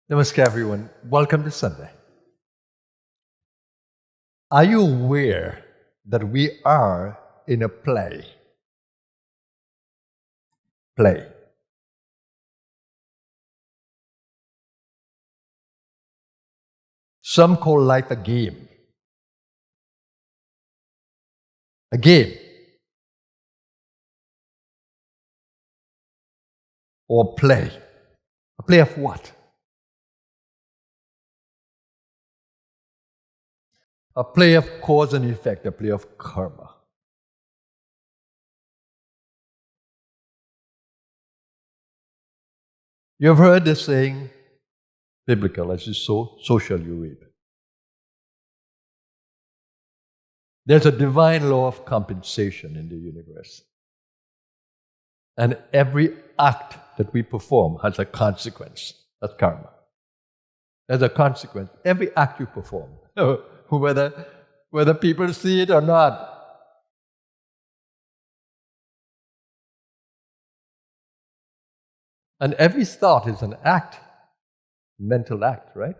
Namaskar, everyone. Welcome to Sunday. Are you aware that we are in a play? Play. Some call life a game. A game. Or play. A play of what? A play of cause and effect, a play of karma. You've heard the saying, biblical, as you sow, so shall you reap. There's a divine law of compensation in the universe. And every act that we perform has a consequence. That's karma. There's a consequence. Every act you perform, whether people see it or not. And every thought is an act, mental act, right?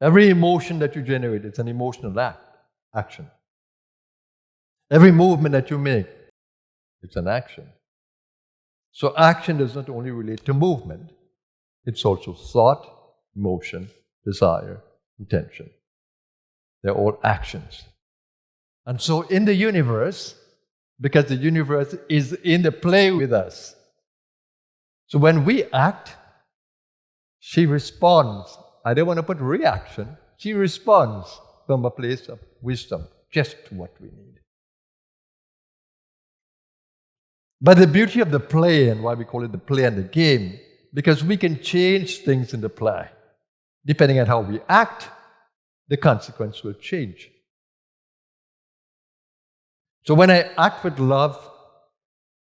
Every emotion that you generate, it's an emotional action. Every movement that you make, it's an action. So action does not only relate to movement, it's also thought, emotion, desire, intention. They're all actions. And so in the universe, because the universe is in the play with us, so when we act, she responds. I don't want to put reaction. She responds from a place of wisdom, just what we need. But the beauty of the play, and why we call it the play and the game, because we can change things in the play. Depending on how we act, the consequence will change. So when I act with love,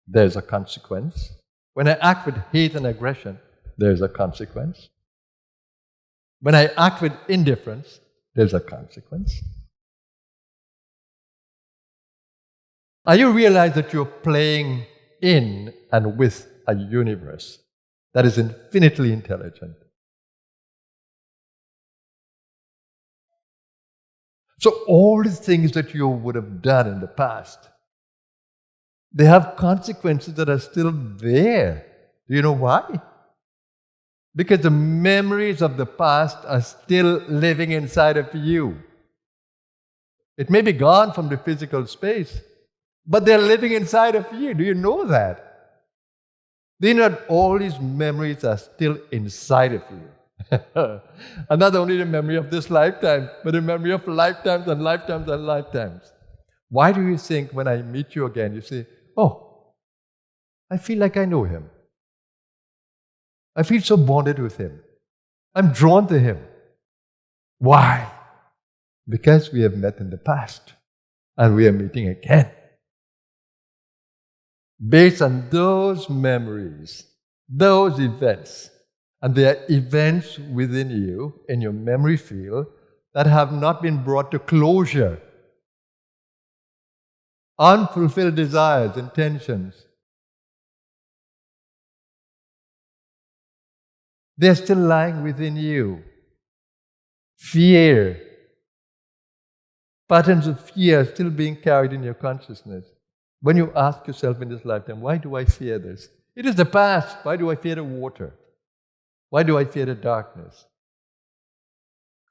there's a consequence. When I act with hate and aggression, there's a consequence. When I act with indifference, there's a consequence. Are you realize that you're playing in and with a universe that is infinitely intelligent? So all the things that you would have done in the past, they have consequences that are still there. Do you know why? Because the memories of the past are still living inside of you. It may be gone from the physical space, but they're living inside of you. Do you know that? Do you know that all these memories are still inside of you? And not only the memory of this lifetime, but the memory of lifetimes and lifetimes and lifetimes. Why do you think when I meet you again, you say, oh, I feel like I know him. I feel so bonded with him. I'm drawn to him. Why? Because we have met in the past and we are meeting again. Based on those memories, those events, and there are events within you, in your memory field, that have not been brought to closure. Unfulfilled desires, intentions. They're still lying within you. Fear. Patterns of fear are still being carried in your consciousness. When you ask yourself in this lifetime, why do I fear this? It is the past. Why do I fear the water? Why do I fear the darkness?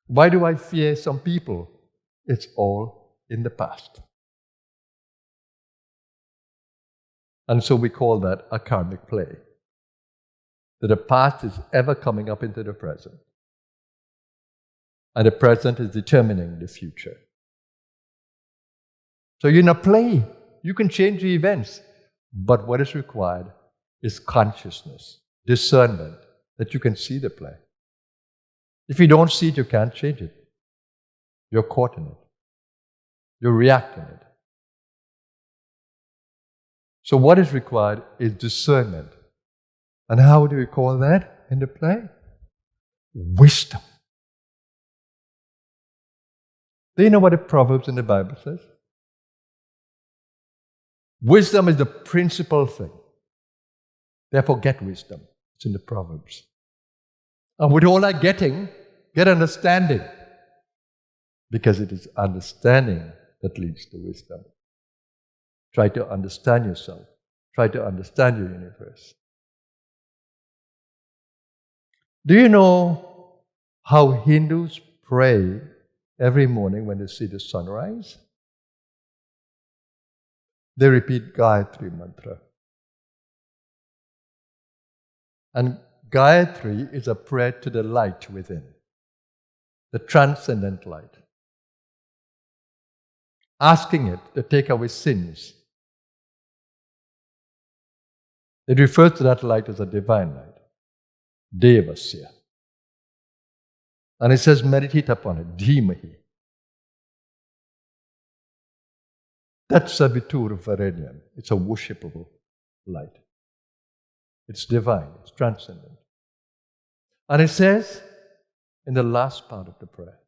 Why do I fear some people? It's all in the past. And so we call that a karmic play. That the past is ever coming up into the present. And the present is determining the future. So you're in a play. You can change the events. But what is required is consciousness, discernment, that you can see the play. If you don't see it, you can't change it. You're caught in it. You're reacting it. So what is required is discernment. And how do we call that in the play? Wisdom. Do you know what the Proverbs in the Bible says? Wisdom is the principal thing. Therefore, get wisdom. It's in the Proverbs. And with all that getting, get understanding. Because it is understanding that leads to wisdom. Try to understand yourself. Try to understand your universe. Do you know how Hindus pray every morning when they see the sunrise? They repeat Gayatri mantra. And Gayatri is a prayer to the light within, the transcendent light. Asking it to take away sins. It refers to that light as a divine light. Devasya. And it says, meditate upon it. Dhimahi. That's Savitur Varenyam. It's a worshipable light. It's divine. It's transcendent. And it says, in the last part of the prayer,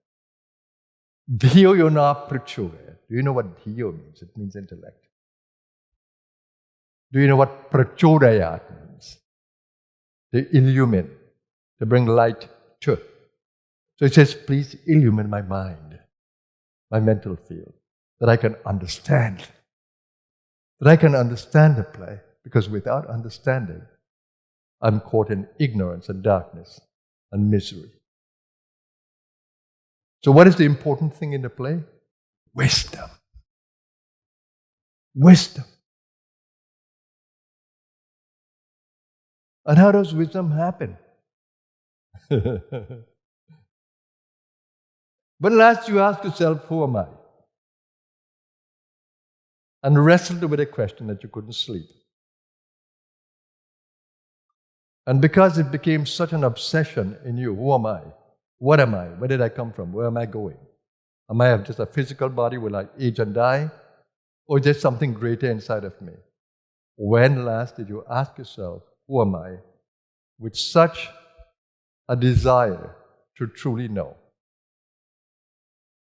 Dhiyo yona prachodaya. Do you know what Dhiyo means? It means intellect. Do you know what prachodayat means? To illumine, to bring light to. So it says, please illumine my mind, my mental field, that I can understand. That I can understand the play, because without understanding, I'm caught in ignorance and darkness and misery. So what is the important thing in the play? Wisdom. Wisdom. And how does wisdom happen? When last you ask yourself, who am I? And wrestled with a question that you couldn't sleep. And because it became such an obsession in you, who am I? What am I? Where did I come from? Where am I going? Am I just a physical body? Will I age and die? Or is there something greater inside of me? When last did you ask yourself, who am I? With such a desire to truly know.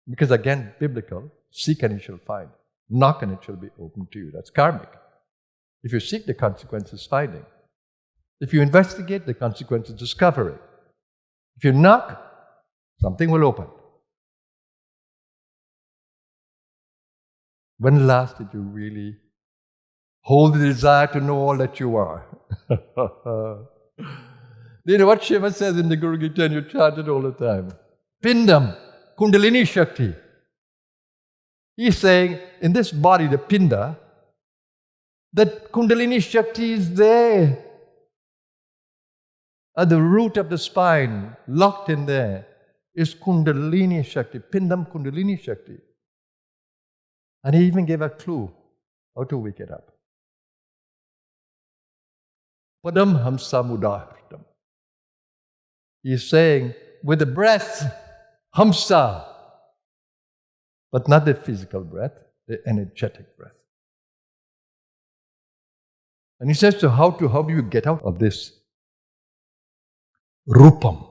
Because again, biblical, seek and you shall find. Knock and it shall be opened to you. That's karmic. If you seek, the consequence is finding. If you investigate, the consequence is discovery. If you knock, something will open. When last did you really hold the desire to know all that you are? Do you know what Shiva says in the Guru Gita, and you chant it all the time? Pindam, Kundalini Shakti. He's saying, in this body, the Pinda, that Kundalini Shakti is there. At the root of the spine, locked in there, is Kundalini Shakti, Pindam Kundalini Shakti. And he even gave a clue how to wake it up. Padam Hamsa Mudahartam. He's saying, with the breath, Hamsa, but not the physical breath, the energetic breath. And he says, so how do you get out of this? Rupam,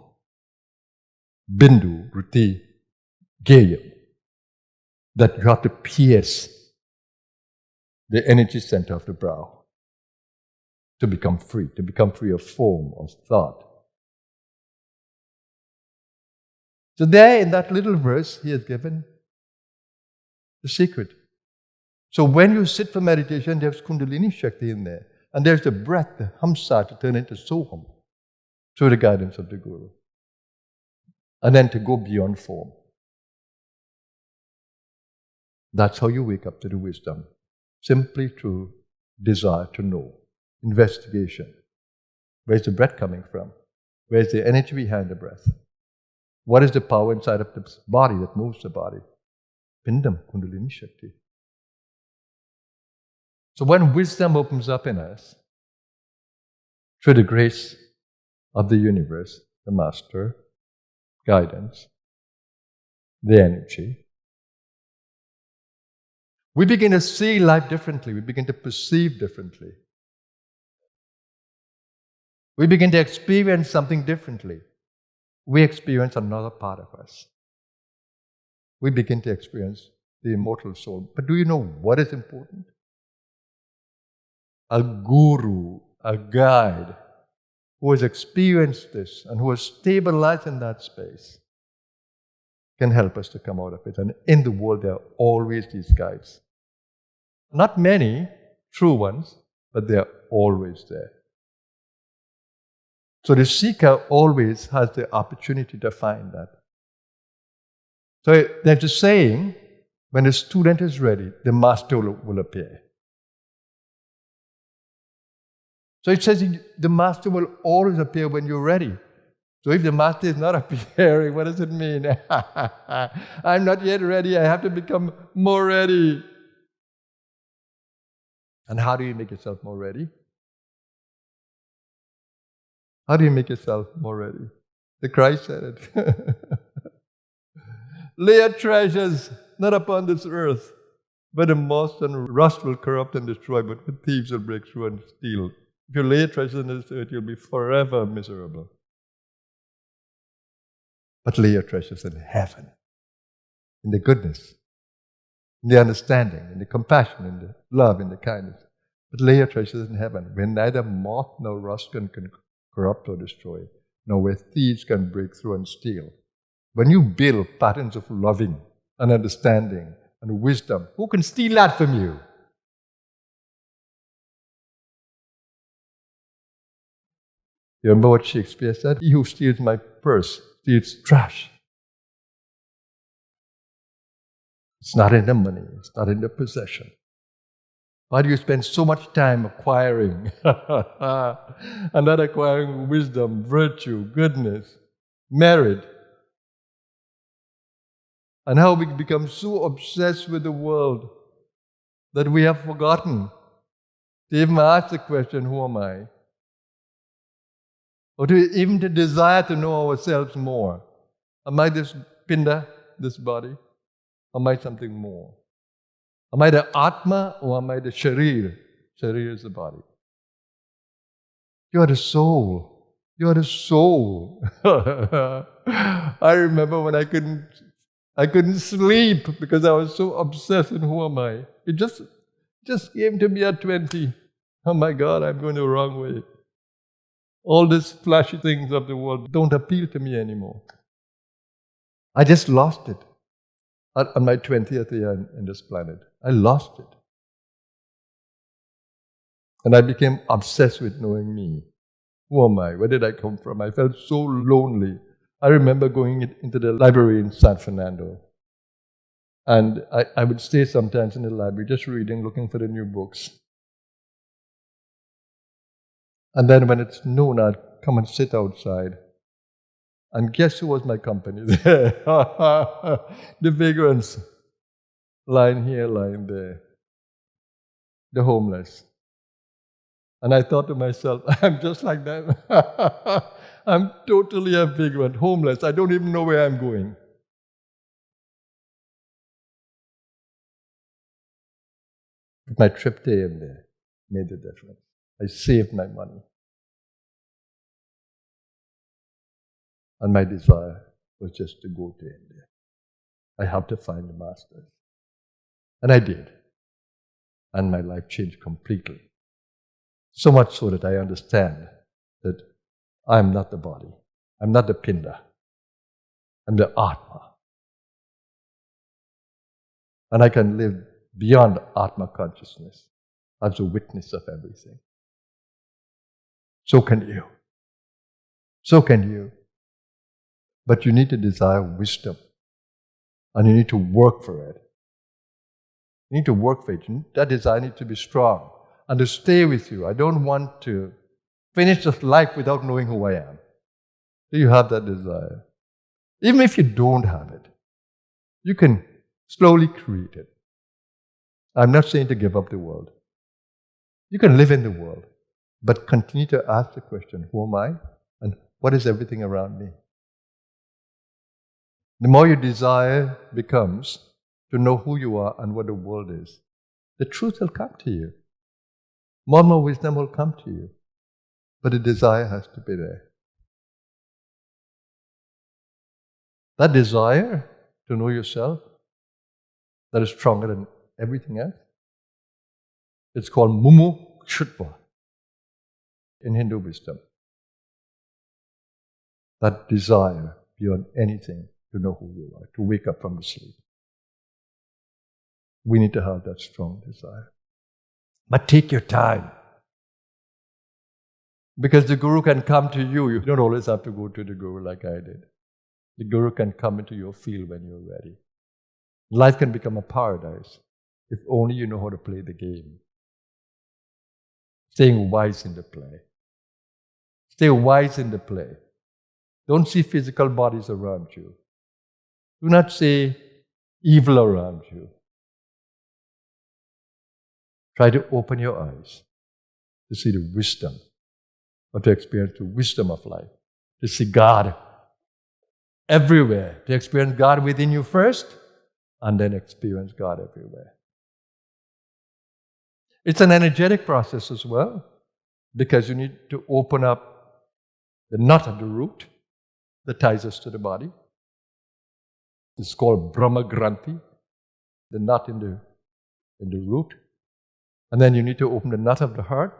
Bindu, Ruti, Geyam. That you have to pierce the energy center of the brow to become free of form, of thought. So there in that little verse, he has given the secret. So when you sit for meditation, there's Kundalini Shakti in there. And there's the breath, the Hamsa, to turn into Soham through the guidance of the Guru. And then to go beyond form. That's how you wake up to the wisdom. Simply through desire to know. Investigation. Where's the breath coming from? Where's the energy behind the breath? What is the power inside of the body that moves the body? Pindam, Kundalini Shakti. So when wisdom opens up in us, through the grace of the universe, the Master, guidance, the energy, we begin to see life differently. We begin to perceive differently. We begin to experience something differently. We experience another part of us. We begin to experience the immortal soul. But do you know what is important? A guru, a guide, who has experienced this and who has stabilized in that space, can help us to come out of it. And in the world, there are always these guides. Not many true ones, but they are always there. So the seeker always has the opportunity to find that. So there's a saying, when the student is ready, the master will appear. So it says the master will always appear when you're ready. So if the master is not appearing, what does it mean? I'm not yet ready, I have to become more ready. And how do you make yourself more ready? How do you make yourself more ready? The Christ said it. Lay your treasures not upon this earth, where the moth and rust will corrupt and destroy, but the thieves will break through and steal. If you lay your treasures on this earth, you'll be forever miserable. But lay your treasures in heaven, in the goodness, in the understanding, in the compassion, in the love, in the kindness. But lay your treasures in heaven, where neither moth nor rust can corrupt or destroy, nor where thieves can break through and steal. When you build patterns of loving and understanding and wisdom, who can steal that from you? You remember what Shakespeare said? He who steals my purse steals trash. It's not in the money, it's not in the possession. Why do you spend so much time acquiring and not acquiring wisdom, virtue, goodness, merit? And how we become so obsessed with the world that we have forgotten to even ask the question, who am I? Or even to desire to know ourselves more. Am I this pinda, this body? Am I something more? Am I the Atma or am I the Sharir? Sharir is the body. You are the soul. You are the soul. I remember when I couldn't sleep because I was so obsessed with who am I. It just came to me at 20. Oh my God, I'm going the wrong way. All these flashy things of the world don't appeal to me anymore. I just lost it on my 20th year in this planet. I lost it. And I became obsessed with knowing me. Who am I? Where did I come from? I felt so lonely. I remember going into the library in San Fernando. And I would stay sometimes in the library just reading, looking for the new books. And then when it's noon, I'd come and sit outside. And guess who was my company there? The vagrants. Lying here, lying there. The homeless. And I thought to myself, I'm just like them. I'm totally a vagrant, homeless. I don't even know where I'm going. But my trip to him there made the difference. I saved my money. And my desire was just to go to India. I had to find the masters. And I did. And my life changed completely. So much so that I understand that I'm not the body. I'm not the pinda. I'm the Atma. And I can live beyond Atma consciousness as a witness of everything. So can you. So can you. But you need to desire wisdom. And you need to work for it. You need to work for it. That desire needs to be strong. And to stay with you. I don't want to finish this life without knowing who I am. Do you have that desire? Even if you don't have it, you can slowly create it. I'm not saying to give up the world. You can live in the world, but continue to ask the question, who am I? And what is everything around me? The more your desire becomes to know who you are and what the world is, the truth will come to you. More and more wisdom will come to you. But the desire has to be there. That desire to know yourself, that is stronger than everything else, it's called mumu kshutva in Hindu wisdom. that desire beyond anything to know who you are, to wake up from the sleep. We need to have that strong desire. But take your time. Because the Guru can come to you. You don't always have to go to the Guru like I did. The Guru can come into your field when you're ready. Life can become a paradise if only you know how to play the game. Staying wise in the play. Stay wise in the play. Don't see physical bodies around you. Do not see evil around you. Try to open your eyes to see the wisdom, or to experience the wisdom of life, to see God everywhere, to experience God within you first, and then experience God everywhere. It's an energetic process as well, because you need to open up the knot at the root that ties us to the body. It's called Brahma Granthi, the knot in the root. And then you need to open the knot of the heart.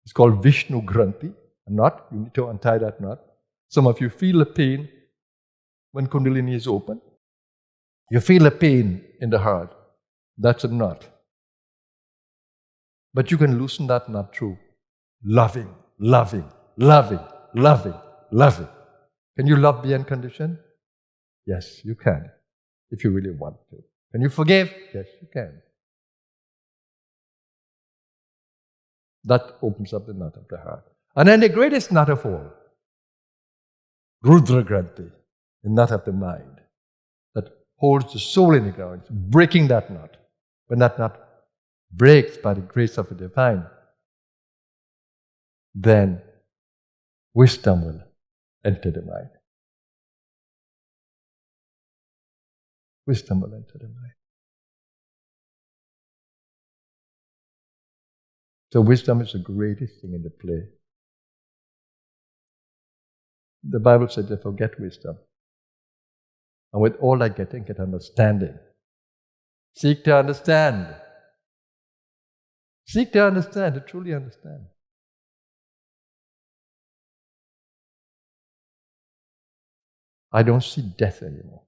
It's called Vishnu Granthi, a knot. You need to untie that knot. Some of you feel the pain when Kundalini is open. You feel a pain in the heart. That's a knot. But you can loosen that knot through loving, loving, loving, loving, loving. Can you love beyond condition? Yes, you can, if you really want to. Can you forgive? Yes, you can. That opens up the knot of the heart. And then the greatest knot of all, Rudra Granthi, the knot of the mind, that holds the soul in the ground, breaking that knot. When that knot breaks by the grace of the divine, then wisdom will enter the mind. Wisdom will enter the mind. So wisdom is the greatest thing in the play. The Bible said, therefore, get wisdom. And with all that getting, get understanding. Seek to understand. Seek to understand, to truly understand. I don't see death anymore.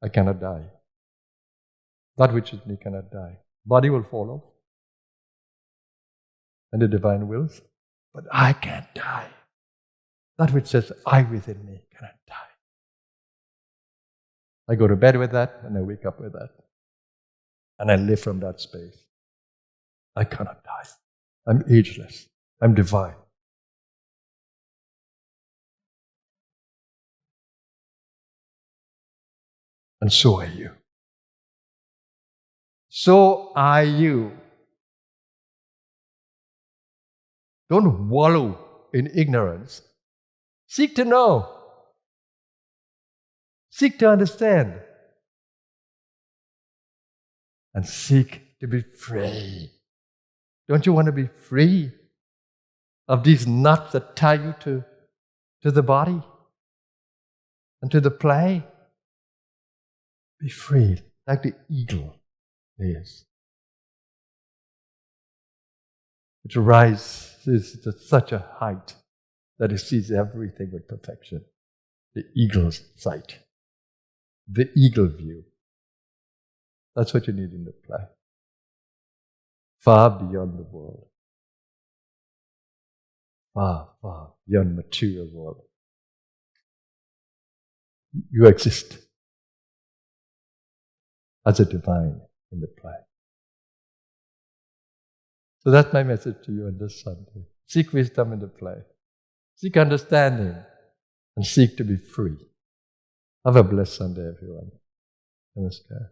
I cannot die. That which is me cannot die. Body will fall off, and the divine wills, but I can't die. That which says I within me cannot die. I go to bed with that, and I wake up with that. And I live from that space. I cannot die. I'm ageless. I'm divine. And so are you. So are you. Don't wallow in ignorance. Seek to know. Seek to understand. And seek to be free. Don't you want to be free of these knots that tie you to the body and to the play? Be free, like the eagle is. It rises to such a height that it sees everything with perfection. The eagle's sight. The eagle view. That's what you need in the play. Far beyond the world. Far, far beyond material world. You exist as a divine in the play. So that's my message to you on this Sunday. Seek wisdom in the play. Seek understanding. And seek to be free. Have a blessed Sunday, everyone. Namaskar.